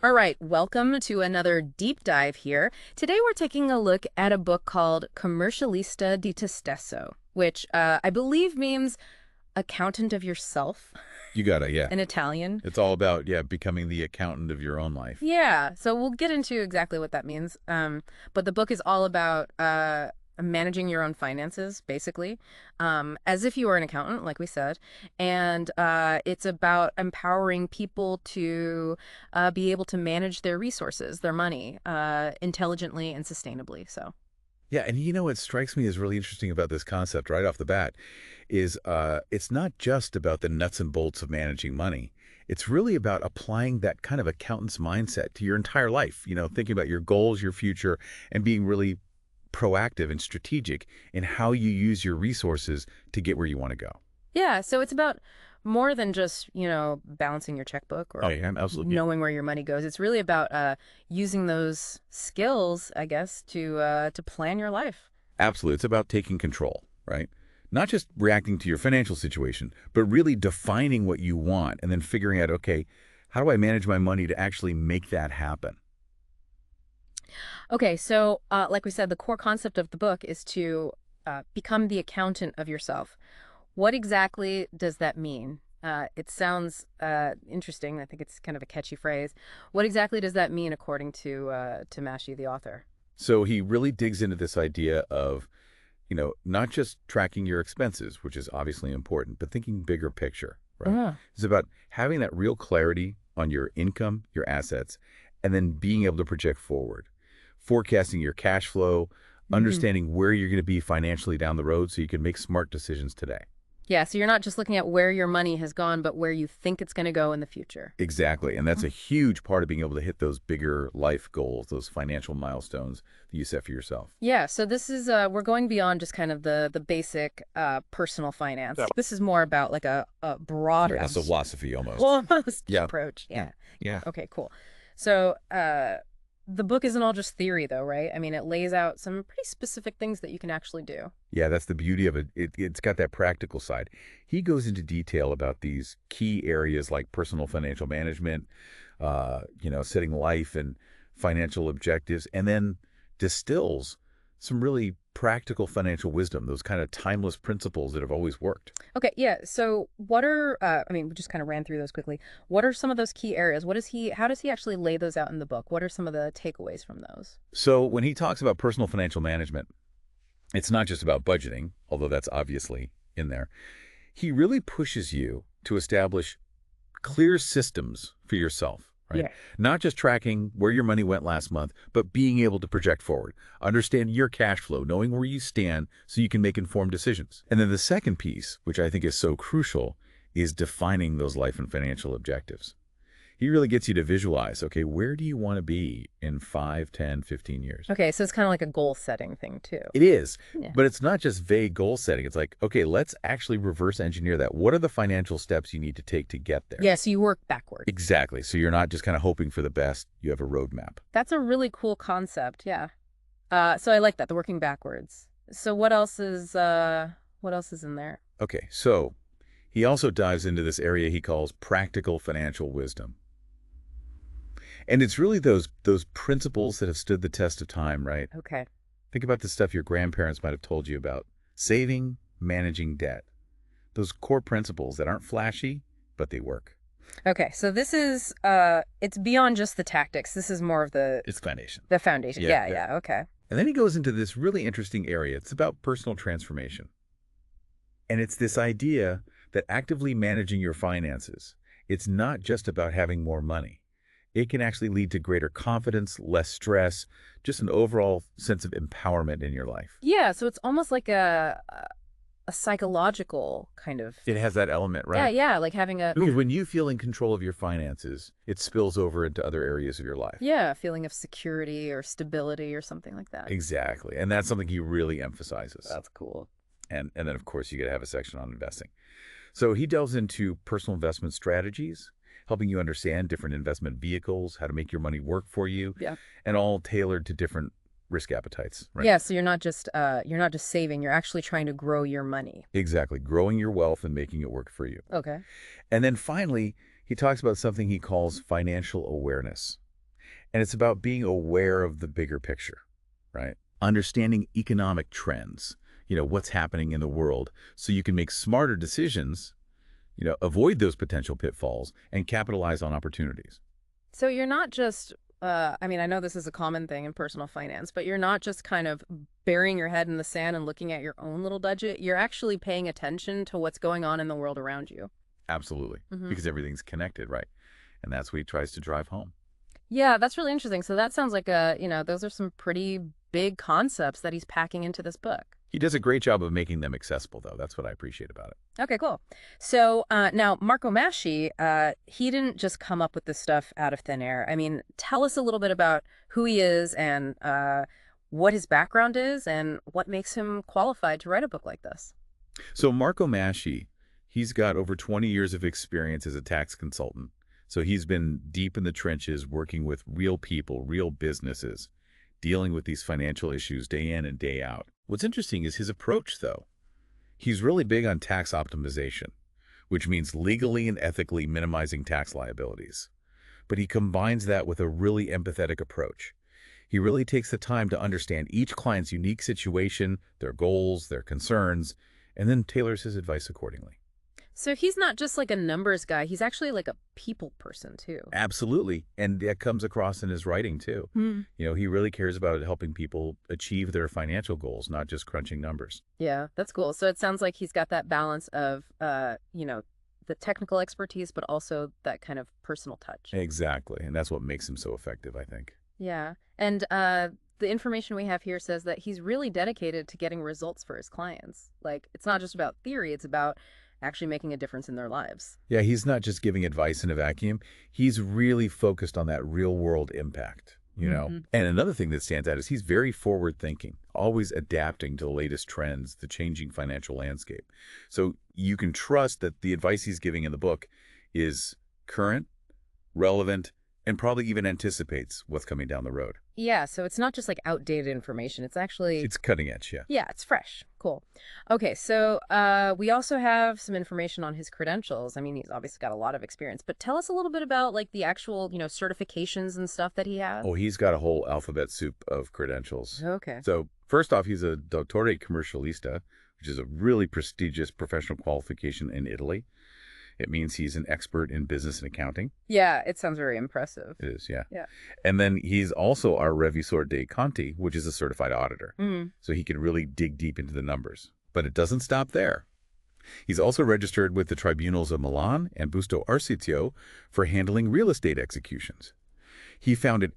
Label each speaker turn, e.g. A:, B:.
A: All right, welcome to another deep dive here. Today we're taking a look at a book called Commercialista di te stesso, which I believe means accountant of yourself
B: You gotta, yeah.
A: in Italian.
B: It's all about, yeah, becoming the accountant of your own life.
A: Yeah, so we'll get into exactly what that means. But the book is all about managing your own finances, basically, as if you were an accountant, like we said. And it's about empowering people to be able to manage their resources, their money, intelligently and sustainably. So,
B: Yeah, and you know what strikes me as really interesting about this concept right off the bat is it's not just about the nuts and bolts of managing money. It's really about applying that kind of accountant's mindset to your entire life, thinking about your goals, your future, and being really proactive and strategic in how you use your resources to get where you want to go.
A: yeah, so it's about more than just, balancing your checkbook
B: Oh,
A: or
B: yeah, absolutely.
A: knowing where your money goes. It's really about using those skills, I guess, to plan your life.
B: Absolutely. It's about taking control, right? Not just reacting to your financial situation, but really defining what you want and then figuring out, okay, how do I manage my money to actually make that happen?
A: Okay, so like we said, the core concept of the book is to become the accountant of yourself. What exactly does that mean? It sounds interesting. I think it's kind of a catchy phrase. What exactly does that mean, according to Masci, the author?
B: So he really digs into this idea of, not just tracking your expenses, which is obviously important, but thinking bigger picture, right?
A: Ah.
B: It's about having that real clarity on your income, your assets, and then being able to project forward, forecasting your cash flow,
A: Hmm.
B: understanding where you're going to be financially down the road so you can make smart decisions today.
A: Yeah, so you're not just looking at where your money has gone, but where you think it's going to go in the future.
B: Exactly. And that's a huge part of being able to hit those bigger life goals, those financial milestones that you set for yourself.
A: Yeah, so this is we're going beyond just kind of the basic personal finance.
B: Yeah.
A: This is more about like a broader
B: That's a philosophy almost.
A: almost
B: Yeah.
A: approach.
B: Yeah.
A: Yeah.
B: Yeah.
A: Okay, cool. So the book isn't all just theory though, right? I mean, it lays out some pretty specific things that you can actually do.
B: Yeah, that's the beauty of it. It's got that practical side. He goes into detail about these key areas like personal financial management, setting life and financial objectives, and then distills some really practical financial wisdom, those kind of timeless principles that have always worked.
A: Okay, yeah. So what are I mean, we just kind of ran through those quickly. What are some of those key areas? How does he actually lay those out in the book? What are some of the takeaways from those?
B: So when he talks about personal financial management, it's not just about budgeting, although that's obviously in there. He really pushes you to establish clear systems for yourself, right?
A: Yeah.
B: Not just tracking where your money went last month, but being able to project forward, understand your cash flow, knowing where you stand so you can make informed decisions. And then the second piece, which I think is so crucial, is defining those life and financial objectives. He really gets you to visualize, okay, where do you want to be in 5, 10, 15 years?
A: Okay, so it's kind of like a goal setting thing too.
B: It is,
A: Yeah.
B: but it's not just vague goal setting. It's like, okay, let's actually reverse engineer that. What are the financial steps you need to take to get there?
A: Yeah, so you work backward.
B: Exactly. So you're not just kind of hoping for the best. You have a roadmap.
A: That's a really cool concept. Yeah. So I like that, the working backwards. So what else is in there?
B: Okay, so he also dives into this area he calls practical financial wisdom. And it's really those principles that have stood the test of time, right?
A: Okay.
B: Think about the stuff your grandparents might have told you about. Saving, managing debt. Those core principles that aren't flashy, but they work.
A: Okay, so this is it's beyond just the tactics. This is more of the
B: It's foundation.
A: the foundation.
B: Yeah,
A: Yeah,
B: yeah.
A: yeah, okay.
B: And then he goes into this really interesting area. It's about personal transformation. And it's this idea that actively managing your finances, it's not just about having more money. It can actually lead to greater confidence, less stress, just an overall sense of empowerment in your life.
A: Yeah, so it's almost like a psychological kind of.
B: It has that element,
A: Yeah,
B: right?
A: yeah, like having a
B: Because when you feel in control of your finances, it spills over into other areas of your life.
A: yeah, feeling of security or stability or something like that.
B: Exactly. And that's something he really emphasizes.
A: That's cool.
B: And then, of course, you got to have a section on investing. So he delves into personal investment strategies, helping you understand different investment vehicles, how to make your money work for you,
A: Yeah.
B: and all tailored to different risk appetites, right?
A: Yeah, so you're not just saving, you're actually trying to grow your money.
B: Exactly. Growing your wealth and making it work for you.
A: Okay.
B: And then finally, he talks about something he calls financial awareness. And it's about being aware of the bigger picture, right? Understanding economic trends, what's happening in the world, so you can make smarter decisions, avoid those potential pitfalls, and capitalize on opportunities.
A: So you're not just, I mean, I know this is a common thing in personal finance, but you're not just kind of burying your head in the sand and looking at your own little budget. You're actually paying attention to what's going on in the world around you.
B: Absolutely,
A: Hmm.
B: because everything's connected, right? And that's what he tries to drive home.
A: Yeah, that's really interesting. So that sounds like those are some pretty big concepts that he's packing into this book.
B: He does a great job of making them accessible, though. That's what I appreciate about it.
A: Okay, cool. So now Marco Masci, he didn't just come up with this stuff out of thin air. I mean, tell us a little bit about who he is and what his background is and what makes him qualified to write a book like this.
B: So Marco Masci, he's got over 20 years of experience as a tax consultant. So he's been deep in the trenches working with real people, real businesses, dealing with these financial issues day in and day out. What's interesting is his approach, though. He's really big on tax optimization, which means legally and ethically minimizing tax liabilities. But he combines that with a really empathetic approach. He really takes the time to understand each client's unique situation, their goals, their concerns, and then tailors his advice accordingly.
A: So he's not just like a numbers guy, he's actually like a people person too.
B: Absolutely. And that comes across in his writing, too.
A: Hmm.
B: He really cares about helping people achieve their financial goals, not just crunching numbers.
A: Yeah, that's cool. So it sounds like he's got that balance of, the technical expertise, but also that kind of personal touch.
B: Exactly. And that's what makes him so effective, I think.
A: Yeah. And the information we have here says that he's really dedicated to getting results for his clients. Like, it's not just about theory, it's about actually making a difference in their lives.
B: Yeah, he's not just giving advice in a vacuum. He's really focused on that real-world impact.
A: Hmm.
B: And another thing that stands out is he's very forward-thinking, always adapting to the latest trends, the changing financial landscape. So you can trust that the advice he's giving in the book is current, relevant, and probably even anticipates what's coming down the road.
A: Yeah, so it's not just like outdated information. It's actually,
B: It's cutting edge, yeah.
A: yeah, it's fresh. Cool. Okay, so we also have some information on his credentials. I mean, he's obviously got a lot of experience, but tell us a little bit about like the actual, certifications and stuff that he has.
B: Oh, he's got a whole alphabet soup of credentials.
A: Okay.
B: So first off, he's a Dottore Commercialista, which is a really prestigious professional qualification in Italy. It means he's an expert in business and accounting.
A: Yeah, it sounds very impressive.
B: It is, yeah.
A: Yeah.
B: And then he's also our Revisor dei Conti, which is a certified auditor.
A: Mm.
B: So he can really dig deep into the numbers. But it doesn't stop there. He's also registered with the tribunals of Milan and Busto Arsizio for handling real estate executions. He founded